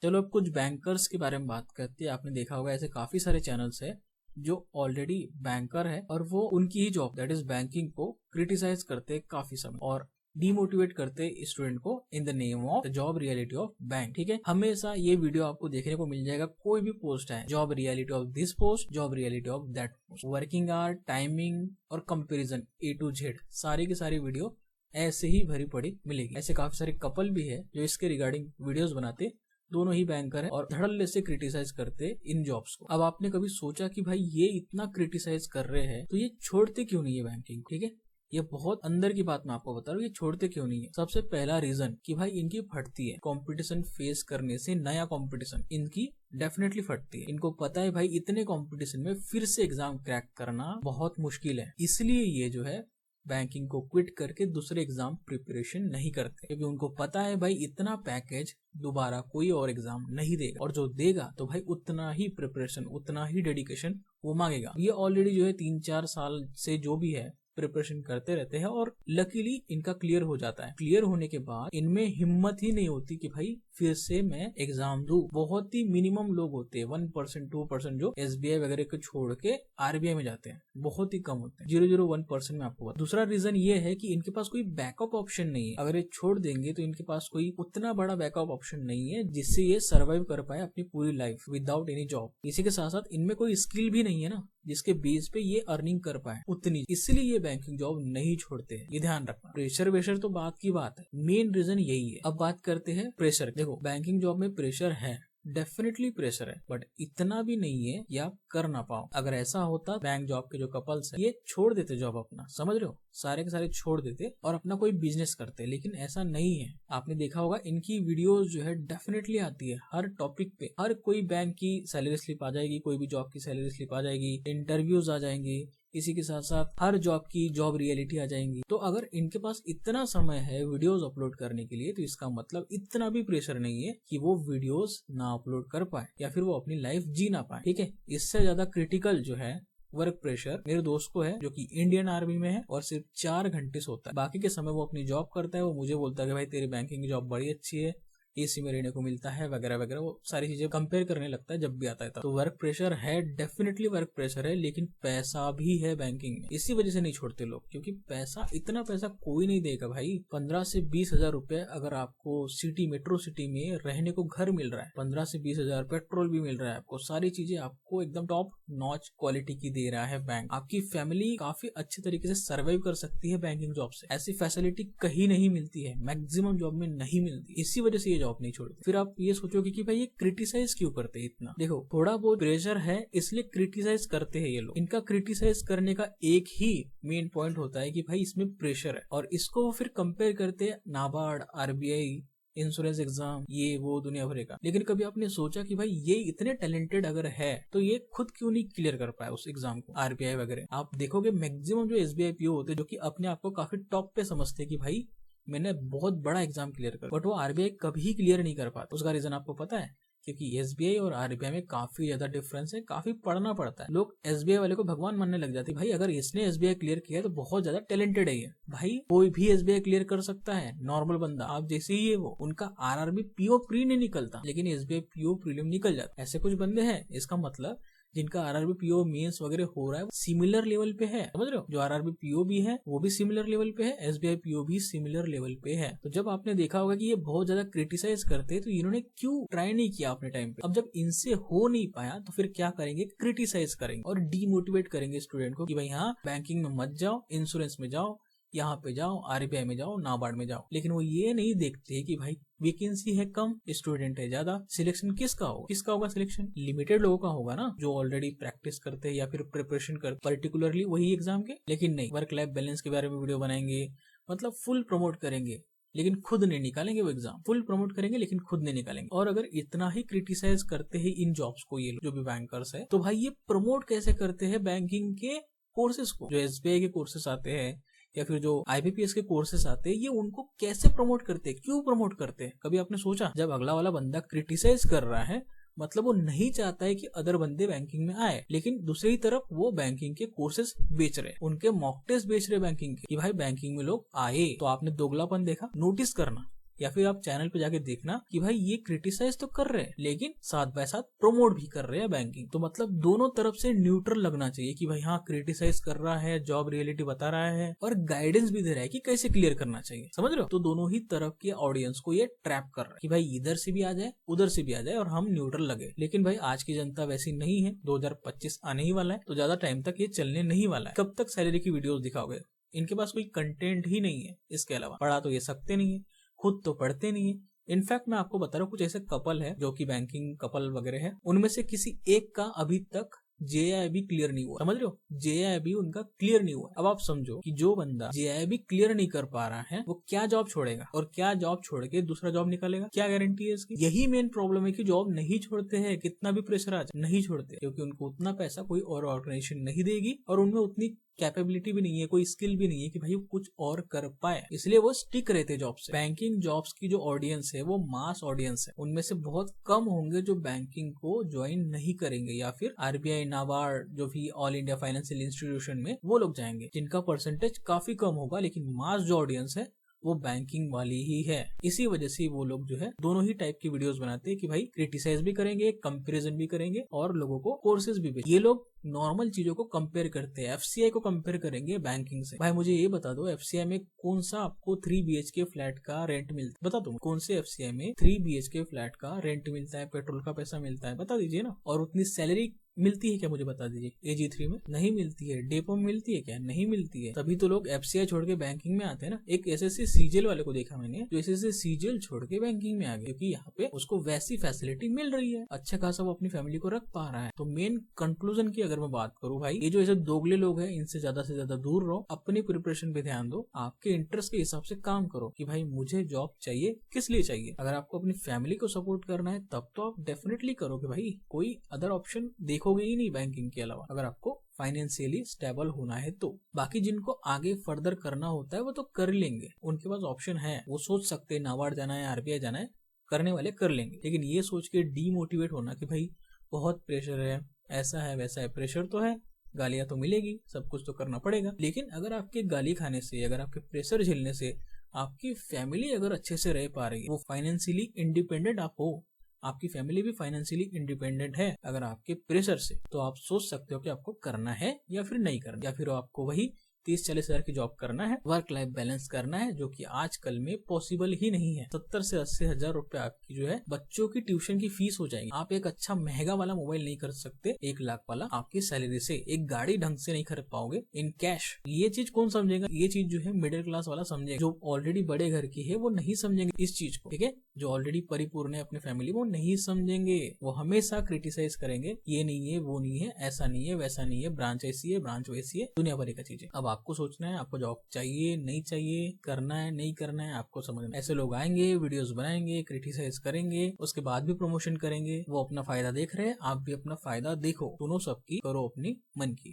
चलो अब कुछ बैंकर्स के बारे में बात करते हैं। आपने देखा होगा ऐसे काफी सारे चैनल्स है जो ऑलरेडी बैंकर है और वो उनकी ही जॉब दैट इज बैंकिंग को क्रिटिसाइज करते हैं काफी समय और डिमोटिवेट करते स्टूडेंट को in the name of the job reality of bank. ठीक है, हमेशा ये वीडियो आपको देखने को मिल जाएगा। कोई भी पोस्ट है, job reality of this post, job reality of that post, working hour, timing और कंपेरिजन A to Z सारी की सारी वीडियो ऐसे ही भरी पड़ी मिलेगी। ऐसे काफी सारे कपल भी है जो इसके रिगार्डिंग वीडियोस बनाते, दोनों ही बैंकर है और धड़ल्ले से क्रिटिसाइज करते इन जॉब्स को। अब आपने कभी सोचा कि भाई ये इतना क्रिटिसाइज कर रहे हैं तो ये छोड़ते क्यों नहीं है बैंकिंग? ठीक है, ये बहुत अंदर की बात मैं आपको बता रहा हूँ, ये छोड़ते क्यों नहीं है। सबसे पहला रीजन कि भाई इनकी फटती है। कंपटीशन फेस करने से, नया कंपटीशन इनकी डेफिनेटली फटती है। इनको पता है भाई इतने कंपटीशन में फिर से एग्जाम क्रैक करना बहुत मुश्किल है, इसलिए ये जो है बैंकिंग को क्विट करके दूसरे एग्जाम प्रिपरेशन नहीं करते, क्योंकि उनको पता है भाई इतना पैकेज दोबारा कोई और एग्जाम नहीं देगा, और जो देगा तो भाई उतना ही प्रिपरेशन, उतना ही डेडिकेशन वो मांगेगा। ये ऑलरेडी जो है 3-4 साल से जो भी है प्रिपरेशन करते रहते हैं और लकीली इनका क्लियर हो जाता है। क्लियर होने के बाद इनमें हिम्मत ही नहीं होती कि भाई फिर से मैं एग्जाम दूं। बहुत ही मिनिमम लोग होते हैं, 1% 2% जो SBI वगैरह को छोड़ के RBI में जाते हैं, बहुत ही कम होते हैं, 0.01% में आपको बता। दूसरा रीजन ये है कि इनके पास कोई बैकअप ऑप्शन नहीं है। अगर ये छोड़ देंगे तो इनके पास कोई उतना बड़ा बैकअप ऑप्शन नहीं है जिससे ये सर्वाइव कर पाए अपनी पूरी लाइफ विदाउट एनी जॉब। इसी के साथ साथ इनमें कोई स्किल भी नहीं है ना जिसके बेस पे ये अर्निंग कर पाए उतनी, इसलिए ये बैंकिंग जॉब नहीं छोड़ते हैं। ये ध्यान रखना। प्रेशर वेशर तो बात की बात है, मेन रीजन यही है। अब बात करते हैं प्रेशर। देखो बैंकिंग जॉब में प्रेशर है, डेफिनेटली प्रेशर है, बट इतना भी नहीं है कि आप कर ना पाओ। अगर ऐसा होता बैंक जॉब के जो कपल्स है ये छोड़ देते जॉब अपना, समझ रहे हो, सारे के सारे छोड़ देते और अपना कोई बिजनेस करते, लेकिन ऐसा नहीं है। आपने देखा होगा इनकी वीडियोस जो है डेफिनेटली आती है हर टॉपिक पे। हर कोई बैंक की सैलरी स्लिप आ जाएगी, कोई भी जॉब की सैलरी स्लिप आ जाएगी, इंटरव्यूज आ जाएंगी, इसी के साथ साथ हर जॉब की जॉब रियलिटी आ जाएंगी। तो अगर इनके पास इतना समय है वीडियोस अपलोड करने के लिए तो इसका मतलब इतना भी प्रेशर नहीं है कि वो वीडियोस ना अपलोड कर पाए या फिर वो अपनी लाइफ जी ना पाए। ठीक है, इससे ज्यादा क्रिटिकल जो है वर्क प्रेशर मेरे दोस्त को है जो कि इंडियन आर्मी में है और सिर्फ 4 घंटे सोता है। बाकी के समय वो अपनी जॉब करता है। वो मुझे बोलता है कि भाई तेरी बैंकिंग की जॉब बड़ी अच्छी है, AC में रहने को मिलता है वगैरह वगैरह, वो सारी चीजें कंपेयर करने लगता है जब भी आता है। तो वर्क प्रेशर है, डेफिनेटली वर्क प्रेशर है, लेकिन पैसा भी है बैंकिंग में। इसी वजह से नहीं छोड़ते लोग, क्योंकि पैसा, इतना पैसा कोई नहीं देगा भाई। 15 से 20 हजार रुपए अगर आपको सिटी, मेट्रो सिटी में रहने को घर मिल रहा है, 15 से 20 हजार पेट्रोल भी मिल रहा है आपको, सारी चीजें आपको एकदम टॉप नॉच क्वालिटी की दे रहा है बैंक। आपकी फैमिली काफी अच्छे तरीके से सर्वाइव कर सकती है बैंकिंग जॉब से। ऐसी फैसिलिटी कहीं नहीं मिलती है, मैक्सिमम जॉब में नहीं मिलती, इसी वजह से ये जॉब नहीं छोड़ते। फिर आप ये सोचोगे कि भाई ये क्रिटिसाइज क्यों करते हैं इतना। देखो थोड़ा बहुत प्रेशर है इसलिए क्रिटिसाइज करते हैं ये लोग। इनका क्रिटिसाइज करने का एक ही मेन पॉइंट होता है कि भाई इसमें प्रेशर है, और इसको वो फिर कंपेयर करते हैं नाबार्ड, RBI, इंश्योरेंस एग्जाम, ये वो दुनिया भरे का। लेकिन कभी आपने सोचा कि भाई ये इतने टैलेंटेड अगर है तो ये खुद क्यों नहीं क्लियर कर पाया उस एग्जाम को, RBI वगैरह। आप देखोगे मैक्सिमम जो SBI PO होते जो कि अपने आप को काफी टॉप पे समझते कि भाई मैंने बहुत बड़ा एग्जाम क्लियर कर, बट वो RBI कभी क्लियर नहीं कर पाता। उसका रीजन आपको पता है, क्योंकि SBI और RBI में काफी ज्यादा डिफरेंस है, काफी पढ़ना पड़ता है। लोग SBI वाले को भगवान मानने लग जाते हैं, भाई अगर इसने SBI क्लियर किया तो बहुत ज्यादा टैलेंटेड है ये। भाई कोई भी SBI क्लियर कर सकता है, नॉर्मल बंदा आप जैसे ही है वो। उनका RRB PO प्री नहीं निकलता, लेकिन SBI PO प्रीलिम निकल जाता। ऐसे कुछ बंदे हैं, इसका मतलब जिनका RRB PO मेंस वगैरह हो रहा है वो सिमिलर लेवल पे है, समझ रहे हो। जो RRB PO भी है वो भी सिमिलर लेवल पे है, SBI PO भी सिमिलर लेवल पे है। तो जब आपने देखा होगा कि ये बहुत ज्यादा क्रिटिसाइज करते हैं तो इन्होंने क्यों ट्राई नहीं किया अपने टाइम पे। अब जब इनसे हो नहीं पाया तो फिर क्या करेंगे, क्रिटिसाइज करेंगे और डीमोटिवेट करेंगे स्टूडेंट को कि भाई हाँ बैंकिंग में मत जाओ, इंश्योरेंस में जाओ, यहाँ पे जाओ, RBI में जाओ, नाबार्ड में जाओ। लेकिन वो ये नहीं देखते कि भाई वैकेंसी है कम, स्टूडेंट है ज्यादा, सिलेक्शन किसका होगा सिलेक्शन लिमिटेड लोगों का होगा ना, जो ऑलरेडी प्रैक्टिस करते हैं या फिर प्रिपरेशन करते पर्टिकुलरली वही एग्जाम के। लेकिन नहीं, वर्क लाइफ बैलेंस के बारे में वीडियो बनाएंगे, मतलब फुल प्रमोट करेंगे लेकिन खुद नहीं निकालेंगे वो एग्जाम। फुल प्रमोट करेंगे लेकिन खुद नहीं निकालेंगे। और अगर इतना ही क्रिटिसाइज करते हैं इन जॉब्स को ये जो भी बैंकर्स है, तो भाई ये प्रमोट कैसे करते हैं बैंकिंग के कोर्सेज को। जो SBI के कोर्सेज आते हैं या फिर जो IBPS के कोर्सेस आते हैं, ये उनको कैसे प्रमोट करते हैं, क्यों प्रमोट करते हैं। कभी आपने सोचा, जब अगला वाला बंदा क्रिटिसाइज कर रहा है मतलब वो नहीं चाहता है कि अदर बंदे बैंकिंग में आए, लेकिन दूसरी तरफ वो बैंकिंग के कोर्सेस बेच रहे, उनके मॉक टेस्ट बेच रहे बैंकिंग के, कि भाई बैंकिंग में लोग आए। तो आपने दोगलापन देखा, नोटिस करना या फिर आप चैनल पे जाके देखना कि भाई ये क्रिटिसाइज तो कर रहे हैं लेकिन साथ बाय साथ प्रमोट भी कर रहे हैं बैंकिंग। तो मतलब दोनों तरफ से न्यूट्रल लगना चाहिए कि भाई हाँ क्रिटिसाइज कर रहा है, जॉब रियलिटी बता रहा है और गाइडेंस भी दे रहा है कि कैसे क्लियर करना चाहिए। समझ रहे हो? तो दोनों ही तरफ के ऑडियंस को ये ट्रैप कर रहा है कि भाई इधर से भी आ जाए उधर से भी आ जाए और हम न्यूट्रल लगे। लेकिन भाई आज की जनता वैसी नहीं है। 2025 आने ही वाला है तो ज्यादा टाइम तक ये चलने नहीं वाला है। कब तक सैलरी की वीडियोस दिखाओगे? इनके पास कोई कंटेंट ही नहीं है। इसके अलावा पढ़ा तो ये सकते नहीं है, खुद तो पढ़ते नहीं है। इनफैक्ट मैं आपको बता रहा हूँ कुछ ऐसे कपल है जो कि बैंकिंग कपल वगैरह है, उनमें से किसी एक का अभी तक JIB क्लियर नहीं हुआ। समझ रहे हो? JIB उनका क्लियर नहीं हुआ। अब आप समझो कि जो बंदा JIB क्लियर नहीं कर पा रहा है वो क्या जॉब छोड़ेगा और क्या जॉब छोड़ के दूसरा जॉब निकालेगा? क्या गारंटी है इसकी? यही मेन प्रॉब्लम है कि जॉब नहीं छोड़ते हैं, कितना भी प्रेशर आ जाए नहीं छोड़ते, क्योंकि उनको उतना पैसा कोई और ऑर्गेनाइजेशन नहीं देगी और उनमें उतनी कैपेबिलिटी भी नहीं है, कोई स्किल भी नहीं है कि भाई वो कुछ और कर पाए, इसलिए वो स्टिक रहते जॉब से। बैंकिंग जॉब्स की जो ऑडियंस है वो मास ऑडियंस है। उनमें से बहुत कम होंगे जो बैंकिंग को ज्वाइन नहीं करेंगे या फिर RBI, नाबार्ड, जो भी ऑल इंडिया फाइनेंशियल इंस्टीट्यूशन में वो लोग जाएंगे, जिनका परसेंटेज काफी कम होगा। लेकिन मास जो ऑडियंस है वो बैंकिंग वाली ही है। इसी वजह से वो लोग जो है दोनों ही टाइप की वीडियोस बनाते हैं कि भाई क्रिटिसाइज भी करेंगे, कंपैरिजन भी करेंगे और लोगों को कोर्सेज भी भेजेंगे। ये लोग नॉर्मल चीजों को कंपेयर करते हैं, FCI को कंपेयर करेंगे बैंकिंग से। भाई मुझे ये बता दो FCI में कौन सा आपको 3 BHK फ्लैट का रेंट मिलता है? बता दो कौन से FCI में 3 BHK फ्लैट का रेंट मिलता है, पेट्रोल का पैसा मिलता है? बता दीजिए ना। और उतनी सैलरी मिलती है क्या? मुझे बता दीजिए। AG3 में नहीं मिलती है। डेपो में मिलती है क्या? नहीं मिलती है। तभी तो लोग FCI छोड़ के बैंकिंग में आते हैं ना। एक SSC CGL वाले को देखा मैंने जो SSC CGL छोड़ के बैंकिंग में आ गया, क्योंकि यहाँ पे उसको वैसी फैसिलिटी मिल रही है, अच्छा खासा वो अपनी फैमिली को रख पा रहा है। तो मेन कंक्लूजन की अगर मैं बात करूँ भाई, ये जो ऐसे दोगले लोग हैं इनसे ज्यादा दूर रहो, अपनी प्रिपरेशन पे ध्यान दो, आपके इंटरेस्ट के हिसाब से काम करो कि भाई मुझे जॉब चाहिए, किस लिए चाहिए। अगर आपको अपनी फैमिली को सपोर्ट करना है तब तो आप डेफिनेटली करोगे भाई, कोई अदर ऑप्शन देखोगे ही नहीं बैंकिंग के अलावा, अगर आपको फाइनेंशियली स्टेबल होना है तो। बाकी जिनको आगे फर्दर करना होता है वो तो कर लेंगे, उनके पास ऑप्शन है, वो सोच सकते हैं नाबार्ड जाना है, RBI जाना है, करने वाले कर लेंगे। लेकिन ये सोच के डीमोटिवेट होना कि भाई बहुत प्रेशर है, ऐसा है वैसा है, प्रेशर तो है, गालियां तो मिलेगी, सब कुछ तो करना पड़ेगा। लेकिन अगर आपके गाली खाने से, अगर आपके प्रेशर झेलने से आपकी फैमिली अगर अच्छे से रह पा रही है, वो फाइनेंशियली इंडिपेंडेंट आप हो, आपकी फैमिली भी फाइनेंशियली इंडिपेंडेंट है अगर आपके प्रेशर से, तो आप सोच सकते हो कि आपको करना है या फिर नहीं करना, या फिर आपको वही 30-40 हजार की जॉब करना है, वर्क लाइफ बैलेंस करना है, जो कि आजकल में पॉसिबल ही नहीं है। 70 से 80 हजार रुपए आपकी जो है बच्चों की ट्यूशन की फीस हो जाएगी। आप एक अच्छा महंगा वाला मोबाइल नहीं खरीद सकते 1 लाख वाला आपकी सैलरी से, एक गाड़ी ढंग से नहीं खरीद पाओगे इन कैश। ये चीज कौन समझेगा? ये चीज जो है मिडिल क्लास वाला समझेगा, जो ऑलरेडी बड़े घर की है वो नहीं समझेंगे इस चीज को, ठीक है। जो ऑलरेडी परिपूर्ण है अपनी फैमिली वो नहीं समझेंगे, वो हमेशा क्रिटिसाइज करेंगे, ये नहीं है, वो नहीं है, ऐसा नहीं है, वैसा नहीं है, ब्रांच ऐसी है, ब्रांच वैसी है, दुनिया भर की चीजें। अब आपको सोचना है आपको जॉब चाहिए नहीं चाहिए, करना है नहीं करना है, आपको समझना। ऐसे लोग आएंगे, वीडियोस बनाएंगे, क्रिटिसाइज करेंगे, उसके बाद भी प्रमोशन करेंगे, वो अपना फायदा देख रहे हैं, आप भी अपना फायदा देखो, दोनों सबकी करो अपनी मन की।